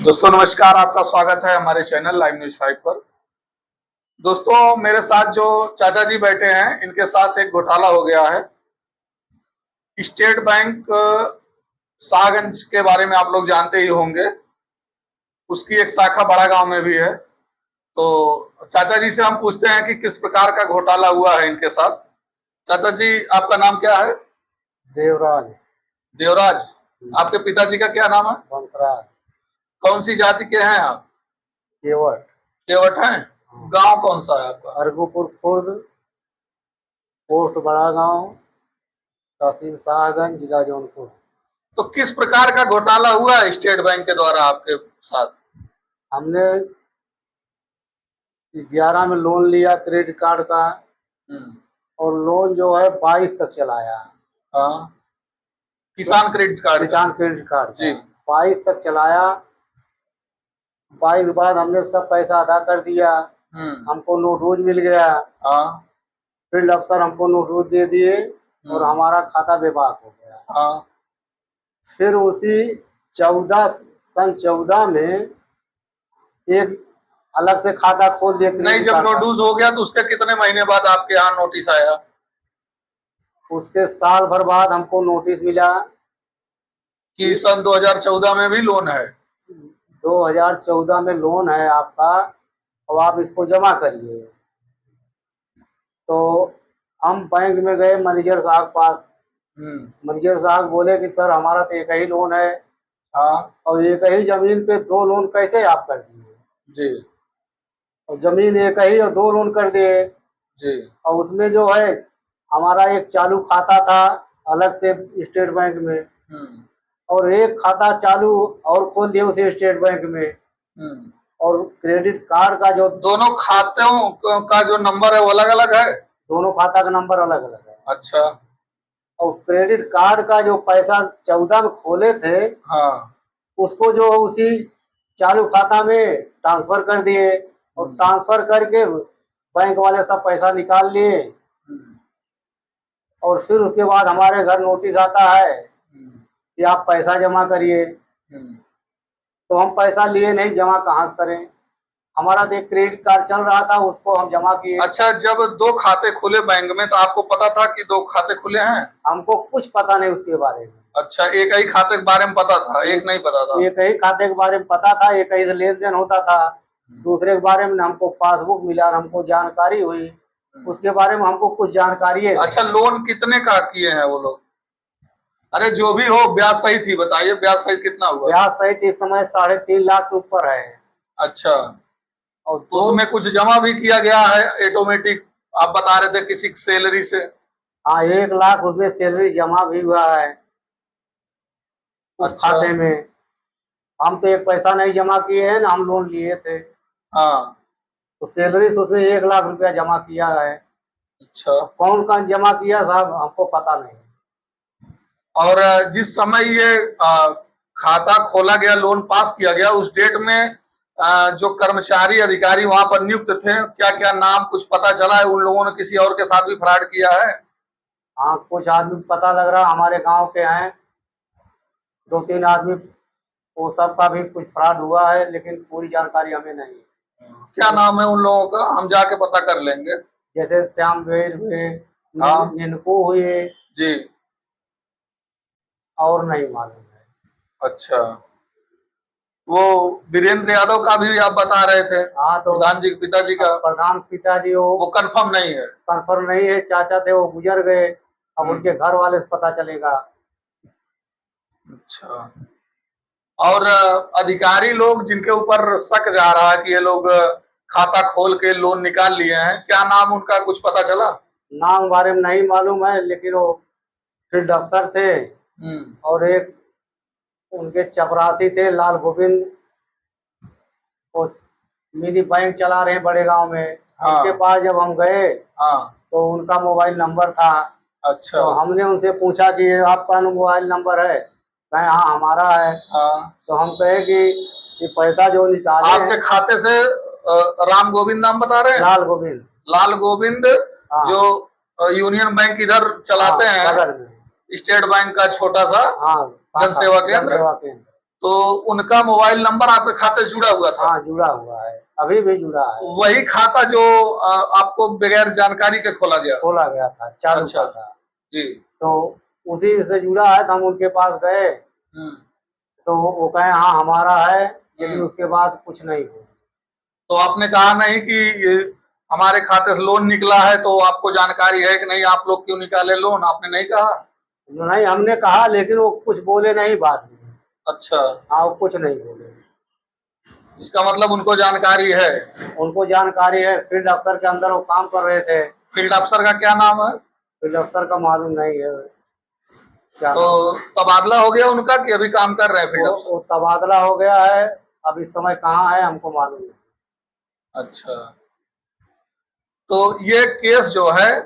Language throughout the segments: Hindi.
दोस्तों नमस्कार, आपका स्वागत है हमारे चैनल लाइव न्यूज 5 पर। दोस्तों मेरे साथ जो चाचा जी बैठे हैं, इनके साथ एक घोटाला हो गया है। स्टेट बैंक शाहगंज के बारे में आप लोग जानते ही होंगे। उसकी एक शाखा बड़ा गांव में भी है। तो चाचा जी से हम पूछते हैं कि किस प्रकार का घोटाला हुआ है इनके साथ। चाचा जी, आपका नाम क्या है? देवराज। देवराज। आपके पिताजी का क्या नाम है? बंसराज। कौन सी जाति के हैं आप? केवट। केवट हैं। गांव कौन सा है आपका? अर्गोपुर खुर्द, पोस्ट बड़ा गांव, तहसील शाहगंज, जिला जौनपुर। तो किस प्रकार का घोटाला हुआ है स्टेट बैंक के द्वारा आपके साथ? हमने 11 में लोन लिया क्रेडिट कार्ड का, और लोन जो है 22 तक चलाया। हाँ, किसान क्रेडिट कार्ड। किसान क्रेडिट कार्ड जी। 22 तक चलाया। 22 बाद हमने सब पैसा अदा कर दिया। हमको नोटबुक मिल गया। हाँ। फील्ड अफसर हमको नोटबुक दे दिए और हमारा खाता बेबाक हो गया। हाँ। फिर उसी 14 में एक अलग से खाता खोल दिया। नहीं, जब नोटिस हो गया तो उसके कितने महीने बाद आपके यहाँ नोटिस आया? उसके साल भर बाद हमको नोटिस मिला कि सन 2014 में भी लोन है। 2014 में लोन है आपका, अब आप इसको जमा करिए। तो हम बैंक में गए मैनेजर साहब पास। मैनेजर साहब बोले कि सर हमारा तो एक ही लोन है। हाँ। और एक ही जमीन पे 2 लोन कैसे आप कर दिए? जी। और जमीन एक ही और 2 लोन कर दिए। जी। और उसमें जो है हमारा एक चालू खाता था अलग से स्टेट बैंक में, और एक खाता चालू और खोल दिया उसे स्टेट बैंक में। और क्रेडिट कार्ड का जो दोनों खातों का जो नंबर है वो अलग अलग है। दोनों खाता का नंबर अलग अलग है। अच्छा। और क्रेडिट कार्ड का जो पैसा 14 में खोले थे, हाँ, उसको जो उसी चालू खाता में ट्रांसफर कर दिए। और ट्रांसफर करके बैंक वाले सब पैसा निकाल लिए। और फिर उसके बाद हमारे घर नोटिस आता है कि आप पैसा जमा करिए। तो हम पैसा लिए नहीं, जमा कहाँ से करें? हमारा तो एक क्रेडिट कार्ड चल रहा था, उसको हम जमा किए। अच्छा, जब 2 खाते खुले बैंक में तो आपको पता था कि 2 खाते खुले हैं? हमको कुछ पता नहीं उसके बारे में। अच्छा, एक ही खाते के बारे में पता था, एक नहीं पता था? एक ही खाते के बारे में पता था, एक ही से लेन देन होता था। दूसरे के बारे में हमको पासबुक मिला, हमको जानकारी हुई। उसके बारे में हमको कुछ जानकारी है। अच्छा, लोन कितने का किए हैं वो लोग? अरे जो भी हो, ब्याज सहित ही बताइए, ब्याज सहित कितना हुआ? ब्याज सहित इस समय 3.5 लाख से ऊपर है। अच्छा, और तो उसमें कुछ जमा भी किया गया है ऑटोमेटिक? आप बता रहे थे किसी सैलरी से। हाँ, 1 लाख उसमें सैलरी जमा भी हुआ है उस अच्छा। खाते में। हम तो एक पैसा नहीं जमा किए हैं ना, हम लोन लिए थे। हाँ। तो सैलरी से उसमें 1 लाख रुपया जमा किया है। अच्छा। कौन कौन जमा किया साहब हमको पता नहीं। और जिस समय ये खाता खोला गया, लोन पास किया गया, उस डेट में जो कर्मचारी अधिकारी वहां पर नियुक्त थे, क्या क्या नाम कुछ पता चला है? उन लोगों ने किसी और के साथ भी फ्रॉड किया है? हाँ, कुछ आदमी पता लग रहा हमारे गांव के हैं, 2-3 आदमी, वो सब का भी कुछ फ्रॉड हुआ है, लेकिन पूरी जानकारी हमें नहीं है। क्या नाम है उन लोगों का? हम जाके पता कर लेंगे। जैसे श्याम वेर हुए, हाँ। निनको हुए, जी। और नहीं मालूम है। अच्छा, वो वीरेंद्र यादव का भी आप बता रहे थे। हाँ, तो प्रधान जी पिताजी का? प्रधान पिताजी वो कंफर्म नहीं है? कंफर्म नहीं है। चाचा थे वो गुजर गए, अब उनके घर वाले से पता चलेगा। अच्छा। और अधिकारी लोग जिनके ऊपर शक जा रहा है कि ये लोग खाता खोल के लोन निकाल लिए हैं, क्या नाम उनका कुछ पता चला? नाम बारे में नहीं मालूम है, लेकिन वो फील्ड अफसर थे। और एक उनके चपरासी थे लाल गोविंद, वो मिनी बैंक चला रहे हैं बड़े गांव में। हाँ। उनके पास जब हम गए, हाँ। तो उनका मोबाइल नंबर था। अच्छा। तो हमने उनसे पूछा कि आपका मोबाइल नंबर है? कहे हाँ हमारा है। हाँ। तो हम कहे कि ये पैसा जो निकाले आपके खाते से राम गोविंद नाम बता रहे हैं? लाल गोविंद। लाल गोविंद। हाँ। जो यूनियन बैंक इधर चलाते हैं, बगल में स्टेट बैंक का छोटा सा हाँ जन सेवा केंद्र। तो उनका मोबाइल नंबर आपके खाते से जुड़ा हुआ था? हाँ, जुड़ा हुआ है, अभी भी जुड़ा है। वही खाता जो आपको बगैर जानकारी के खोला गया? खोला गया था, चालू अच्छा खाता। जी। तो उसी से जुड़ा है, तो हम उनके पास गए हम्म। तो वो कहे हाँ हमारा है, लेकिन हम्म। उसके बाद कुछ नहीं हुआ। तो आपने कहा नहीं कि ये हमारे खाते से लोन निकला है, तो आपको जानकारी है कि नहीं, आप लोग क्यों निकाले लोन, आपने नहीं कहा? नहीं, हमने कहा, लेकिन वो कुछ बोले नहीं बाद में। अच्छा, हाँ, वो कुछ नहीं बोले। इसका मतलब उनको जानकारी है। उनको जानकारी है, फील्ड अफसर के अंदर वो काम कर रहे थे। फील्ड अफसर का क्या नाम है? फील्ड अफसर का मालूम नहीं है क्या तो नाम है। तबादला हो गया उनका कि अभी काम कर रहे हैं फील्ड अफसर? वो तबादला हो गया है, अब इस समय कहाँ है हमको मालूम नहीं। अच्छा, तो ये केस जो है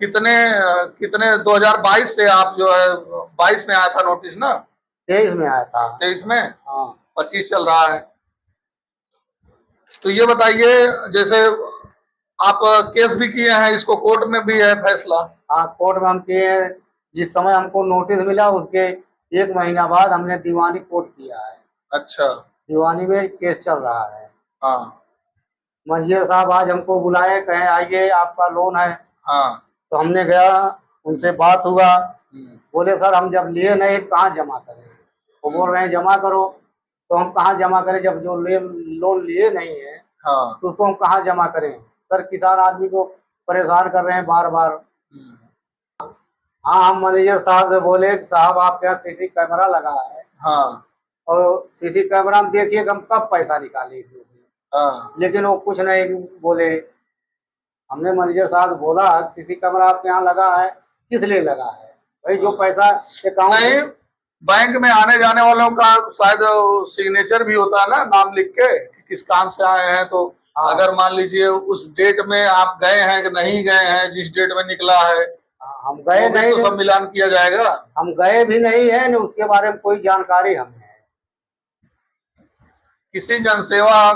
कितने कितने 2022 से आप जो है, 22 में आया था नोटिस ना? 23 में आया था। 23 में, हाँ 25 चल रहा है। तो ये बताइए, जैसे आप केस भी किए हैं, इसको कोर्ट में भी है फैसला? हाँ, कोर्ट में हम किए हैं। जिस समय हमको नोटिस मिला उसके 1 महीना बाद हमने दीवानी कोर्ट किया है। अच्छा। दीवानी में केस चल रहा है। हाँ मंजीर साहब आज हमको बुलाए, कहे आइए आपका लोन है। हाँ। तो हमने गया, उनसे बात हुआ। हम्म। बोले सर हम जब लिए नहीं तो कहाँ जमा करें। वो बोल रहे हैं जमा करो। तो हम कहाँ जमा करें जब जो लोन लिए नहीं है, हाँ। तो उसको हम कहाँ जमा करें। सर किसान आदमी को परेशान कर रहे हैं बार बार। हम्म। हाँ, हम मैनेजर साहब से बोले कि साहब आपके यहाँ सीसी कैमरा लगा है, हाँ। और सीसी कैमरा में देखिए कि हम कब पैसा निकाले इसमें से। हाँ। लेकिन वो कुछ नहीं बोले। हमने मैनेजर साहब से बोला सीसी कैमरा आपके यहाँ लगा है, किस लिए लगा है। भाई जो पैसा अकाउंट नहीं, बैंक में आने जाने वालों का शायद सिग्नेचर भी होता है ना, नाम लिख के कि किस काम से आए हैं। तो हाँ। अगर मान लीजिए उस डेट में आप गए हैं कि नहीं गए हैं, जिस डेट में निकला है, हम गए वो भी नहीं, तो सब मिलान किया जाएगा। हम गए भी नहीं है न उसके बारे में कोई जानकारी हमें है। किसी जनसेवा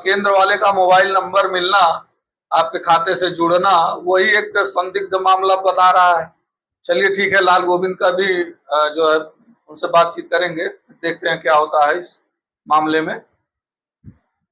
केंद्र वाले का मोबाइल नंबर मिलना, आपके खाते से जुड़ना, वही एक संदिग्ध मामला बता रहा है। चलिए ठीक है, लाल गोविंद का भी जो है उनसे बातचीत करेंगे, देखते हैं क्या होता है इस मामले में।